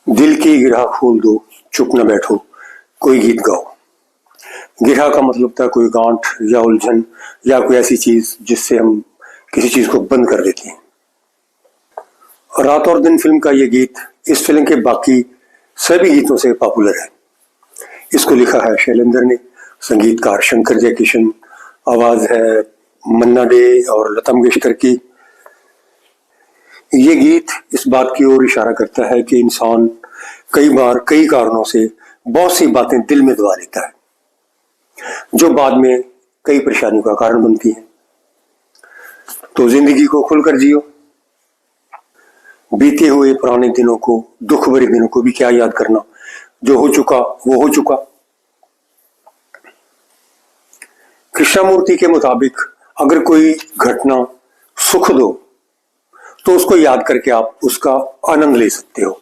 दिल की गिरह खोल दो, चुप न बैठो, कोई गीत गाओ। गिरह का मतलब था कोई गांठ या उलझन या कोई ऐसी चीज जिससे हम किसी चीज को बंद कर देते हैं। रात और दिन फिल्म का ये गीत इस फिल्म के बाकी सभी गीतों से पॉपुलर है। इसको लिखा है शैलेंद्र ने, संगीतकार शंकर जयकिशन, आवाज है मन्ना डे और लता मंगेशकर की। ये गीत इस बात की ओर इशारा करता है कि इंसान कई बार कई कारणों से बहुत सी बातें दिल में दबा लेता है जो बाद में कई परेशानियों का कारण बनती हैं। तो जिंदगी को खुलकर जियो। बीते हुए पुराने दिनों को, दुख भरे दिनों को भी क्या याद करना, जो हो चुका वो हो चुका। कृष्णमूर्ति के मुताबिक अगर कोई घटना सुखद हो तो उसको याद करके आप उसका आनंद ले सकते हो।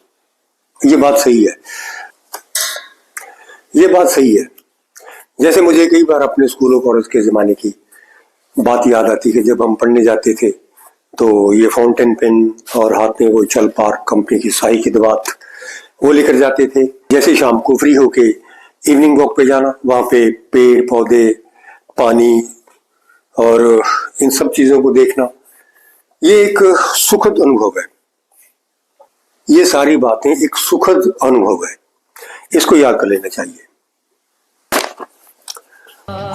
ये बात सही है, ये बात सही है। जैसे मुझे कई बार अपने स्कूल और कॉलेज के जमाने की बात याद आती है कि जब हम पढ़ने जाते थे तो ये फाउंटेन पेन और हाथ में वो चल पार्क कंपनी की स्याही की दवात वो लेकर जाते थे। जैसे शाम को फ्री होके इवनिंग वॉक पे जाना, वहां पे पेड़ पौधे, पानी और इन सब चीजों को देखना, ये एक सुखद अनुभव है। ये सारी बातें एक सुखद अनुभव है, इसको याद कर लेना चाहिए।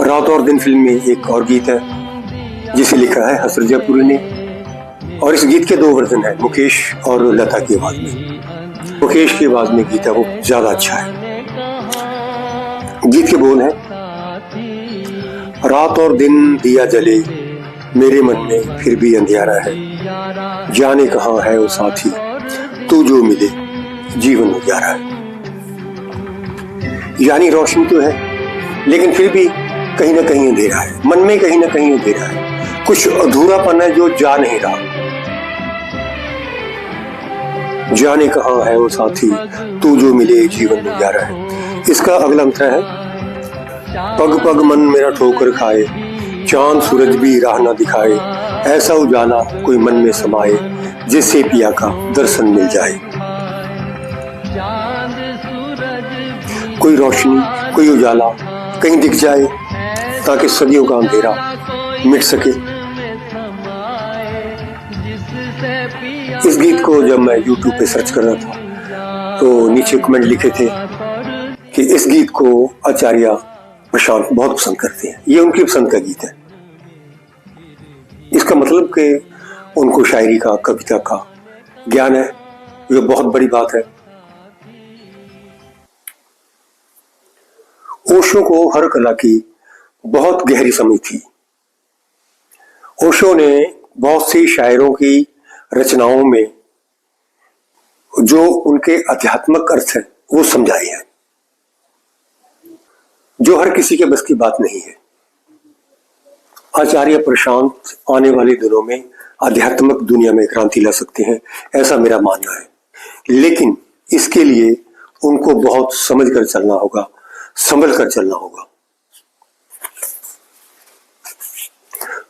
रात और दिन फिल्म में एक और गीत है जिसे लिखा है हसरत जयपुरी ने, और इस गीत के दो वर्जन है, मुकेश और लता की आवाज में। मुकेश की आवाज में गीत है वो ज्यादा अच्छा है। गीत के बोल है, रात और दिन दिया जले मेरे मन में फिर भी अंधियारा है, जाने कहाँ है वो साथी तू जो मिले जीवन उजारा है। यानी रोशनी तो है लेकिन फिर भी कहीं ना कहीं अंधेरा है, मन में कहीं ना कहीं अंधेरा है, कुछ अधूरापन है जो जा नहीं रहा। जाने कहाँ है वो साथी तू जो मिले जीवन उजारा है। इसका अगला अंतर है, पग पग मन मेरा ठोकर खाए, चांद सूरज भी राह ना दिखाए, ऐसा उजाला कोई मन में समाए, जिससे पिया का दर्शन मिल जाए। कोई रोशनी, कोई उजाला कहीं दिख जाए ताकि सदियों का अंधेरा मिट सके। इस गीत को जब मैं YouTube पे सर्च कर रहा था तो नीचे कमेंट लिखे थे कि इस गीत को आचार्य प्रशांत बहुत पसंद करते हैं, ये उनकी पसंद का गीत है। इसका मतलब कि उनको शायरी का, कविता का ज्ञान है, ये बहुत बड़ी बात है। ओशो को हर कला की बहुत गहरी समझ थी। ओशो ने बहुत सी शायरों की रचनाओं में जो उनके आध्यात्मिक अर्थ है वो समझाए हैं, जो हर किसी के बस की बात नहीं है। आचार्य प्रशांत आने वाले दिनों में आध्यात्मिक दुनिया में क्रांति ला सकते हैं, ऐसा मेरा मानना है। लेकिन इसके लिए उनको बहुत समझ कर चलना होगा, संभल कर चलना होगा।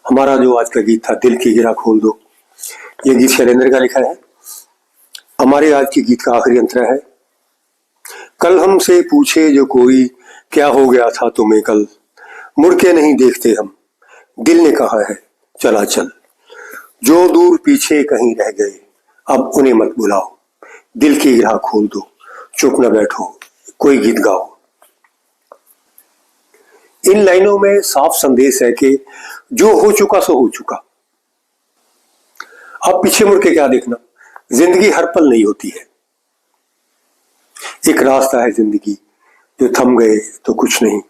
हमारा जो आज का गीत था दिल की गिरह खोल दो, ये गीत शैलेंद्र का लिखा है। हमारे आज के गीत का आखिरी अंतरा है, कल हमसे पूछे जो कोई क्या हो गया था तुम्हें कल, मुड़ के नहीं देखते हम, दिल ने कहा है चला चल, जो दूर पीछे कहीं रह गए अब उन्हें मत बुलाओ, दिल की गिरह खोल दो, चुप न बैठो, कोई गीत गाओ। इन लाइनों में साफ संदेश है कि जो हो चुका सो हो चुका, अब पीछे मुड़ के क्या देखना। जिंदगी हर पल नहीं होती है, एक रास्ता है जिंदगी, जो थम गए तो कुछ नहीं,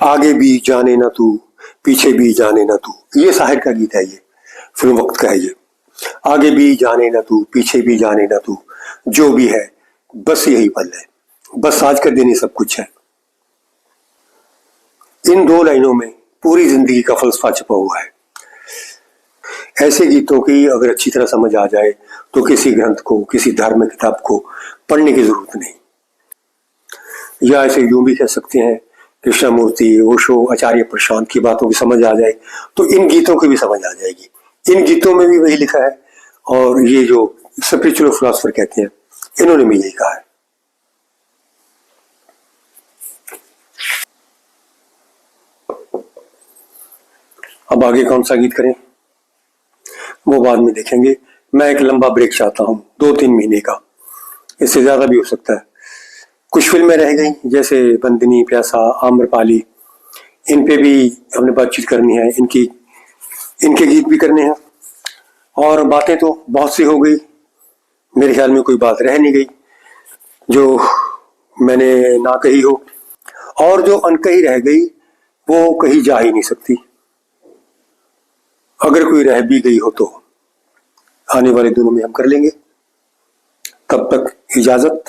आगे भी जाने ना तू पीछे भी जाने ना तू। ये शाहिर का गीत है, ये फिल्म वक्त का है। ये आगे भी जाने ना तू पीछे भी जाने ना तू, जो भी है बस यही पल है, बस आज का दिन ही सब कुछ है। इन दो लाइनों में पूरी जिंदगी का फलसफा छुपा हुआ है। ऐसे गीतों की अगर अच्छी तरह समझ आ जाए तो किसी ग्रंथ को, किसी धार्मिक किताब को पढ़ने की जरूरत नहीं। या ऐसे यूं भी कह सकते हैं, कृष्णमूर्ति, ओशो, आचार्य प्रशांत की बातों की समझ आ जाए तो इन गीतों की भी समझ आ जाएगी। इन गीतों में भी वही लिखा है, और ये जो स्पिरिचुअल फिलॉसफर कहते हैं इन्होंने भी यही कहा है। अब आगे कौन सा गीत करें वो बाद में देखेंगे। मैं एक लंबा ब्रेक चाहता हूँ, 2-3 महीने का, इससे ज्यादा भी हो सकता है। कुछ फिल्में रह गई जैसे बंदनी, प्यासा, आम्रपाली, इन पे भी हमने बातचीत करनी है, इनके गीत भी करने हैं। और बातें तो बहुत सी हो गई, मेरे ख्याल में कोई बात रह नहीं गई जो मैंने ना कही हो, और जो अनकही रह गई वो कही जा ही नहीं सकती। अगर कोई रह भी गई हो तो आने वाले दिनों में हम कर लेंगे। तब तक इजाजत।